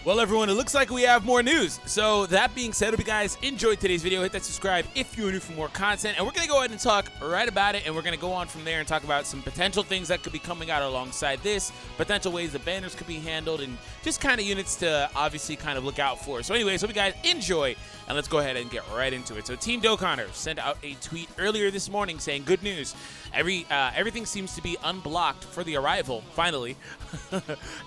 Well, everyone, it looks like we have more news. So that being said, hope you guys enjoyed today's video. Hit that subscribe if you're new for more content. And we're going to go ahead and talk right about it. And we're going to go on from there and talk about some potential things that could be coming out alongside this, potential ways the banners could be handled, and just kind of units to obviously kind of look out for. So anyways, hope you guys enjoy. And let's go ahead and get right into it. So Team Dokkaners sent out a tweet earlier this morning saying, good news. Everything seems to be unblocked for the arrival, finally,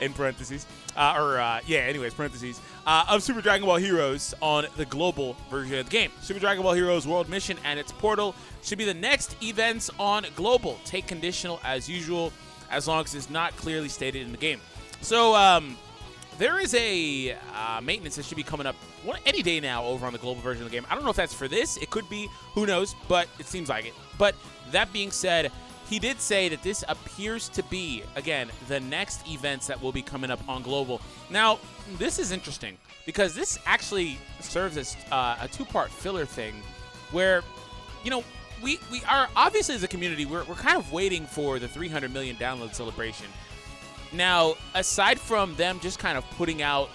in parentheses. Parentheses, of Super Dragon Ball Heroes on the global version of the game. Super Dragon Ball Heroes World Mission and its portal should be the next events on global. Take conditional as usual, as long as it's not clearly stated in the game. So, there is a maintenance that should be coming up any day now over on the global version of the game. I don't know if that's for this. It could be. Who knows? But it seems like it. But that being said, he did say that this appears to be, again, the next events that will be coming up on global. Now, this is interesting because this actually serves as a two-part filler thing where, you know, we are obviously as a community, we're kind of waiting for the 300 million download celebration. Now, aside from them just kind of putting out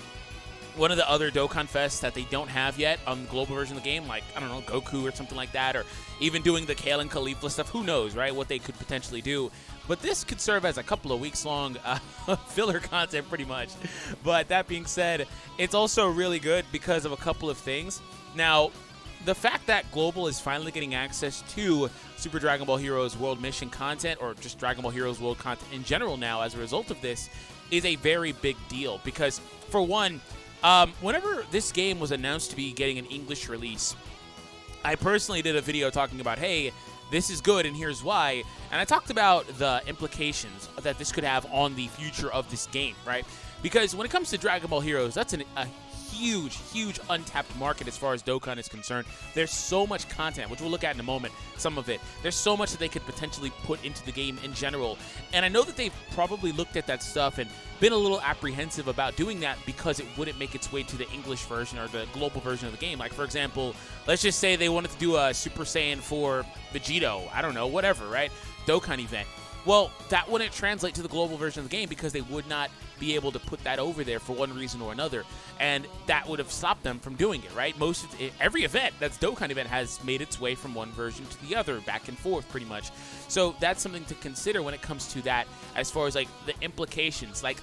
one of the other DokkanFests that they don't have yet on the global version of the game, like, I don't know, Goku or something like that, or even doing the Kale and Caulifla stuff, who knows, right, what they could potentially do. But this could serve as a couple of weeks-long filler content, pretty much. But that being said, it's also really good because of a couple of things. Now, the fact that Global is finally getting access to Super Dragon Ball Heroes World Mission content, or just Dragon Ball Heroes World content in general now as a result of this, is a very big deal. Because, for one, whenever this game was announced to be getting an English release, I personally did a video talking about, hey, this is good and here's why. And I talked about the implications that this could have on the future of this game, right? Because when it comes to Dragon Ball Heroes, that's a huge untapped market as far as Dokkan is concerned. There's so much content, which we'll look at in a moment, some of it. There's so much that they could potentially put into the game in general. And I know that they've probably looked at that stuff and been a little apprehensive about doing that because it wouldn't make its way to the English version or the global version of the game. Like, for example, let's just say they wanted to do a Super Saiyan 4 Vegito, I don't know, whatever, right? Dokkan event. Well, that wouldn't translate to the global version of the game because they would not be able to put that over there for one reason or another, and that would have stopped them from doing it, right? Every event that's Dokkan event has made its way from one version to the other, back and forth, pretty much. So that's something to consider when it comes to that, as far as like the implications. Like,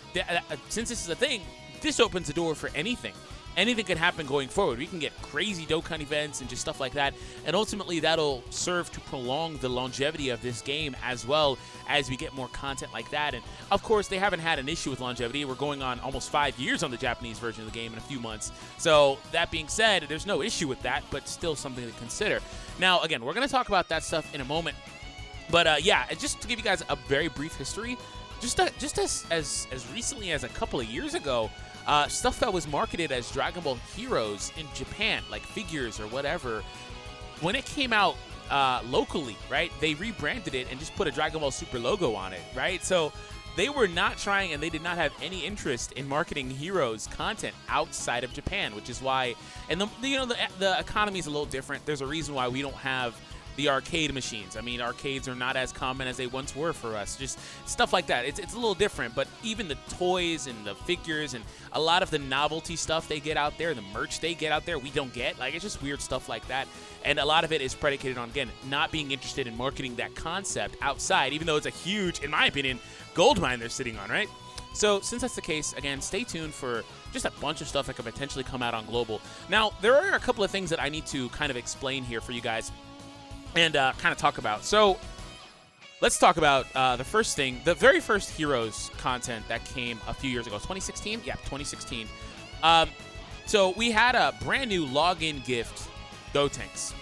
since this is a thing, this opens the door for anything. Anything could happen going forward. We can get crazy Dokkan events and just stuff like that, and ultimately that'll serve to prolong the longevity of this game as well as we get more content like that. And of course, they haven't had an issue with longevity. We're going on almost 5 years on the Japanese version of the game in a few months. So that being said, there's no issue with that, but still something to consider. Now, again, we're going to talk about that stuff in a moment. But yeah, just to give you guys a very brief history, just as recently as a couple of years ago, stuff that was marketed as Dragon Ball Heroes in Japan, like figures or whatever, when it came out locally, right, they rebranded it and just put a Dragon Ball Super logo on it, right? So they were not trying, and they did not have any interest in marketing Heroes content outside of Japan, which is why, and the economy is a little different. There's a reason why we don't have the arcade machines. I mean, arcades are not as common as they once were for us. Just stuff like that. It's a little different, but even the toys and the figures and a lot of the novelty stuff they get out there, the merch they get out there, we don't get. Like, it's just weird stuff like that. And a lot of it is predicated on, again, not being interested in marketing that concept outside, even though it's a huge, in my opinion, gold mine they're sitting on, right? So since that's the case, again, stay tuned for just a bunch of stuff that could potentially come out on global. Now, there are a couple of things that I need to kind of explain here for you guys and kind of talk about. So let's talk about the first thing, the very first Heroes content that came a few years ago. 2016? Yeah, 2016. So we had a brand new login gift, Gotenks.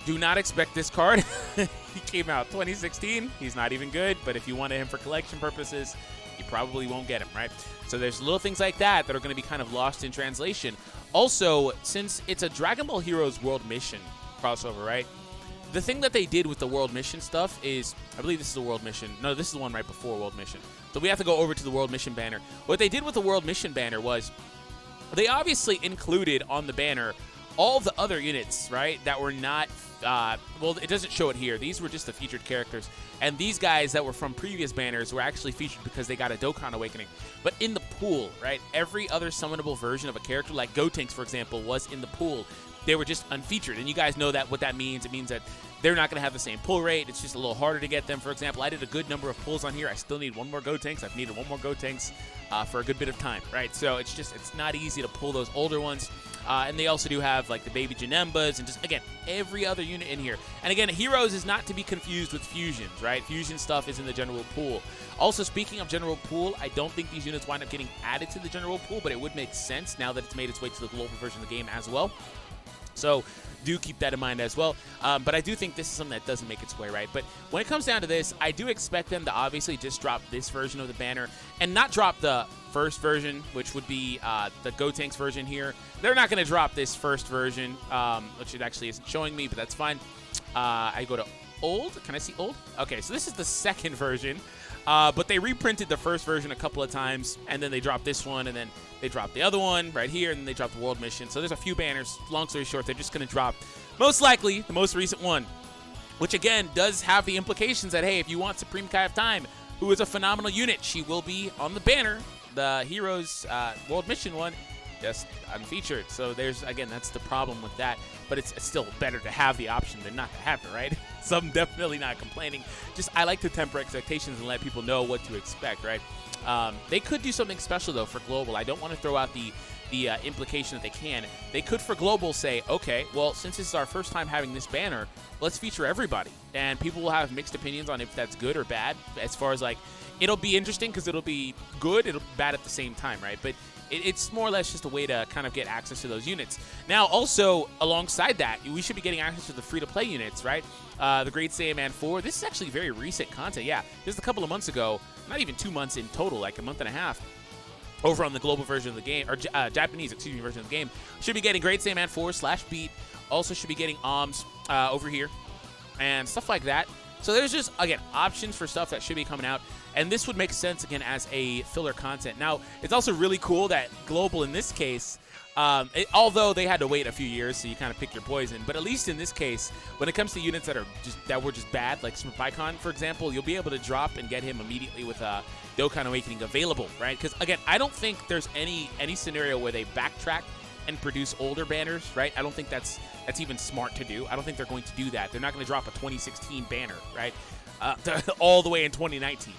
Do not expect this card. He came out 2016. He's not even good, but if you wanted him for collection purposes, you probably won't get him, right? So there's little things like that that are going to be kind of lost in translation. Also, since it's a Dragon Ball Heroes World Mission crossover, right? The thing that they did with the World Mission stuff is, I believe this is the World Mission. No, this is the one right before World Mission. So we have to go over to the World Mission banner. What they did with the World Mission banner was they obviously included on the banner all the other units, right, that were not well, it doesn't show it here. These were just the featured characters. And these guys that were from previous banners were actually featured because they got a Dokkan Awakening. But in the pool, right, every other summonable version of a character, like Gotenks, for example, was in the pool. They were just unfeatured. And you guys know that what that means. It means that they're not going to have the same pull rate. It's just a little harder to get them. For example, I did a good number of pulls on here. I still need one more Gotenks. I've needed one more Gotenks for a good bit of time, right? So it's not easy to pull those older ones. And they also do have like the baby Janembas and just, again, every other unit in here. And again, Heroes is not to be confused with Fusions, right? Fusion stuff is in the general pool. Also, speaking of general pool, I don't think these units wind up getting added to the general pool, but it would make sense now that it's made its way to the global version of the game as well. So do keep that in mind as well. But I do think this is something that doesn't make its way, right? But when it comes down to this, I do expect them to obviously just drop this version of the banner and not drop the first version, which would be the Gotenks version here. They're not going to drop this first version, which it actually isn't showing me, but that's fine. I go to old. Can I see old? Okay, so this is the second version. But they reprinted the first version a couple of times, and then they dropped this one, and then they dropped the other one right here, and then they dropped the World Mission. So there's a few banners. Long story short, they're just going to drop, most likely, the most recent one, which, again, does have the implications that, hey, if you want Supreme Kai of Time, who is a phenomenal unit, she will be on the banner. The Heroes World Mission one, just unfeatured. So there's, again, that's the problem with that. But it's still better to have the option than not to have it, right? So I'm definitely not complaining. Just I like to temper expectations and let people know what to expect, right? They could do something special, though, for Global. I don't want to throw out the implication that they can. They could, for Global, say, okay, well, since this is our first time having this banner, let's feature everybody. And people will have mixed opinions on if that's good or bad. As far as, like, it'll be interesting because it'll be good, it'll be bad at the same time, right? But it's more or less just a way to kind of get access to those units. Now, also, alongside that, we should be getting access to the free-to-play units, right? The Great Saiyaman 4. This is actually very recent content. Yeah, just a couple of months ago, not even 2 months in total, like a month and a half, over on the global version of the game, or Japanese, excuse me, version of the game. Should be getting Great Saiyaman 4/Beat. Also should be getting OMS over here and stuff like that. So there's just, again, options for stuff that should be coming out. And this would make sense, again, as a filler content. Now, it's also really cool that Global, in this case, although they had to wait a few years, so you kind of pick your poison, but at least in this case, when it comes to units that were just bad, like Super Pycon, for example, you'll be able to drop and get him immediately with Dokkan Awakening available, right? Because, again, I don't think there's any scenario where they backtrack and produce older banners, right? I don't think that's even smart to do. I don't think they're going to do that. They're not going to drop a 2016 banner, right? All the way in 2019.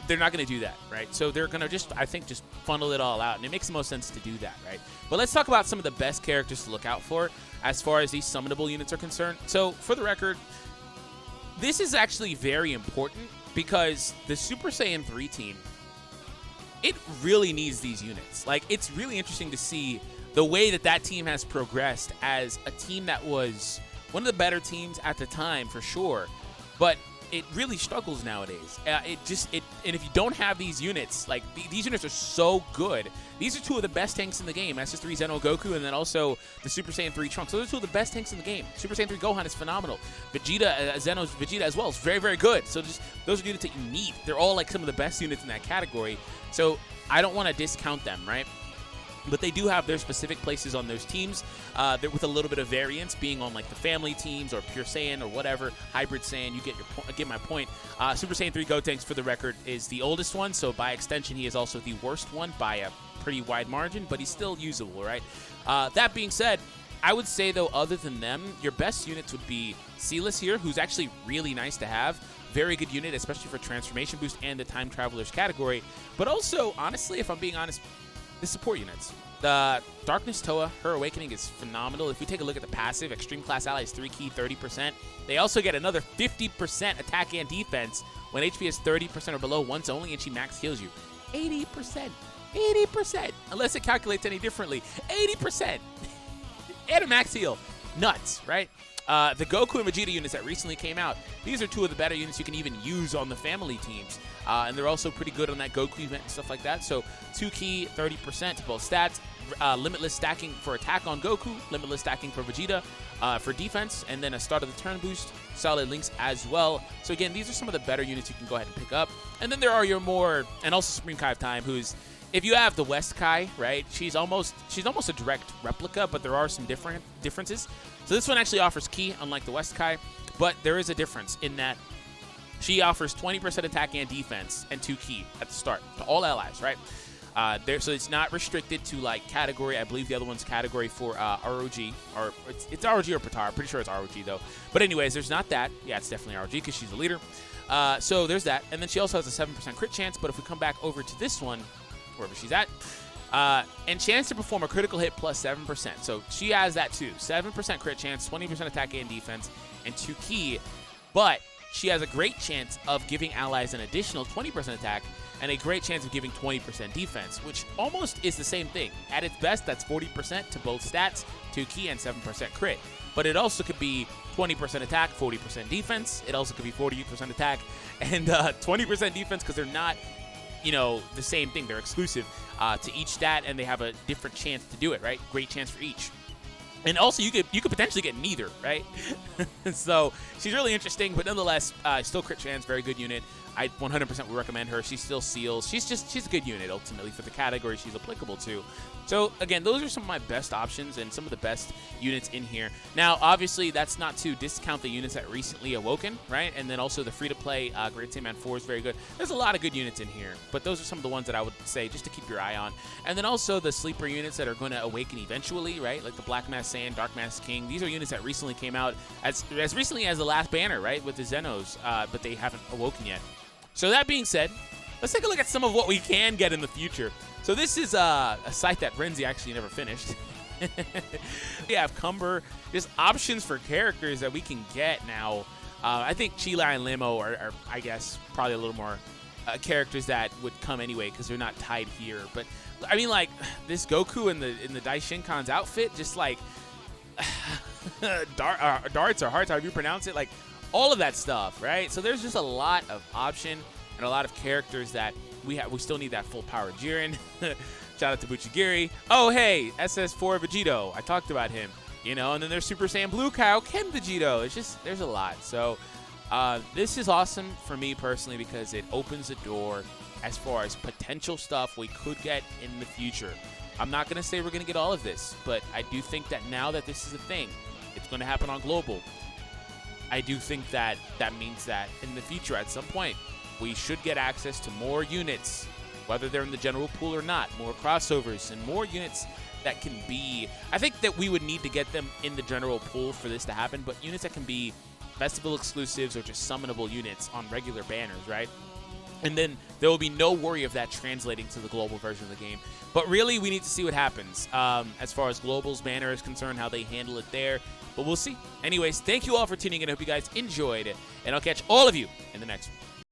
They're not going to do that, right? So they're going to just, I think, just funnel it all out, and it makes the most sense to do that, right? But let's talk about some of the best characters to look out for as far as these summonable units are concerned. So, for the record, this is actually very important because the Super Saiyan 3 team, it really needs these units. Like, it's really interesting to see the way that team has progressed as a team that was one of the better teams at the time, for sure, but it really struggles nowadays. And if you don't have these units, like, these units are so good. These are two of the best tanks in the game. SS3 Zeno Goku, and then also the Super Saiyan 3 Trunks. Those are two of the best tanks in the game. Super Saiyan 3 Gohan is phenomenal. Zeno's Vegeta as well is very, very good. So just those are units that you need. They're all like some of the best units in that category. So I don't want to discount them, right? But they do have their specific places on those teams with a little bit of variance, being on like the family teams or Pure Saiyan or whatever, Hybrid Saiyan. You get my point. Super Saiyan 3 Gotenks, for the record, is the oldest one, so by extension, he is also the worst one by a pretty wide margin, but he's still usable, right? That being said, I would say, though, other than them, your best units would be Silas here, who's actually really nice to have. Very good unit, especially for Transformation Boost and the Time Travelers category. But also, honestly, if I'm being honest, the support units. The Darkness Toa, her Awakening is phenomenal. If we take a look at the passive, Extreme Class Allies 3 key, 30%. They also get another 50% attack and defense when HP is 30% or below once only and she max heals you. 80%. 80%. Unless it calculates any differently. 80%. And a max heal. Nuts, right? The Goku and Vegeta units that recently came out, these are two of the better units you can even use on the family teams. And they're also pretty good on that Goku event and stuff like that. So 2 key, 30% to both stats. Limitless stacking for attack on Goku. Limitless stacking for Vegeta for defense. And then a start of the turn boost. Solid links as well. So again, these are some of the better units you can go ahead and pick up. And then there are your more, and also Supreme Kai of Time, who's if you have the West Kai, right, she's almost a direct replica, but there are some differences. So this one actually offers Ki, unlike the West Kai, but there is a difference in that she offers 20% attack and defense and 2 Ki at the start to all allies, right? So it's not restricted to like category. I believe the other one's category for ROG, or it's ROG or Patar. I'm pretty sure it's ROG though. But anyways, there's not that. Yeah, it's definitely ROG because she's a leader. So there's that. And then she also has a 7% crit chance. But if we come back over to this one, wherever she's at, and chance to perform a critical hit plus 7%. So she has that too. 7% crit chance, 20% attack and defense, and 2 Ki. But she has a great chance of giving allies an additional 20% attack and a great chance of giving 20% defense, which almost is the same thing. At its best, that's 40% to both stats, 2 Ki and 7% crit. But it also could be 20% attack, 40% defense. It also could be 40% attack and 20% defense because they're not, the same thing. They're exclusive to each stat, and they have a different chance to do it, right? Great chance for each. And also, you could potentially get neither, right? So she's really interesting, but nonetheless, still crit chance, very good unit. I 100% would recommend her. She still seals. She's a good unit ultimately for the category she's applicable to. So again, those are some of my best options and some of the best units in here. Now, obviously, that's not to discount the units that recently awoken, right? And then also the free-to-play Great Saiyan 4 is very good. There's a lot of good units in here, but those are some of the ones that I would say just to keep your eye on. And then also the sleeper units that are going to awaken eventually, right? Like the Black Mask Saiyan, Dark Mask King. These are units that recently came out as recently as the last banner, right? With the Zenos, but they haven't awoken yet. So that being said, let's take a look at some of what we can get in the future. So this is a site that Renzi actually never finished. We have Cumber, just options for characters that we can get now. I think Chila and Limo are, I guess, probably a little more characters that would come anyway because they're not tied here. But I mean, like this Goku in the Daishinkan's outfit, just like darts or hearts, however you pronounce it, like all of that stuff, right? So there's just a lot of option and a lot of characters that we still need that full power Jiren. Shout out to Buchigiri. Oh, hey, SS4 Vegito. I talked about him, and then there's Super Saiyan Blue Kaioken Vegito. It's just, there's a lot. So this is awesome for me personally because it opens the door as far as potential stuff we could get in the future. I'm not going to say we're going to get all of this, but I do think that now that this is a thing, it's going to happen on global. I do think that means that in the future at some point, we should get access to more units, whether they're in the general pool or not, more crossovers and more units that can be, I think that we would need to get them in the general pool for this to happen, but units that can be festival exclusives or just summonable units on regular banners, right? And then there will be no worry of that translating to the global version of the game. But really, we need to see what happens as far as global's banner is concerned, how they handle it there. But we'll see. Anyways, thank you all for tuning in. I hope you guys enjoyed it. And I'll catch all of you in the next one.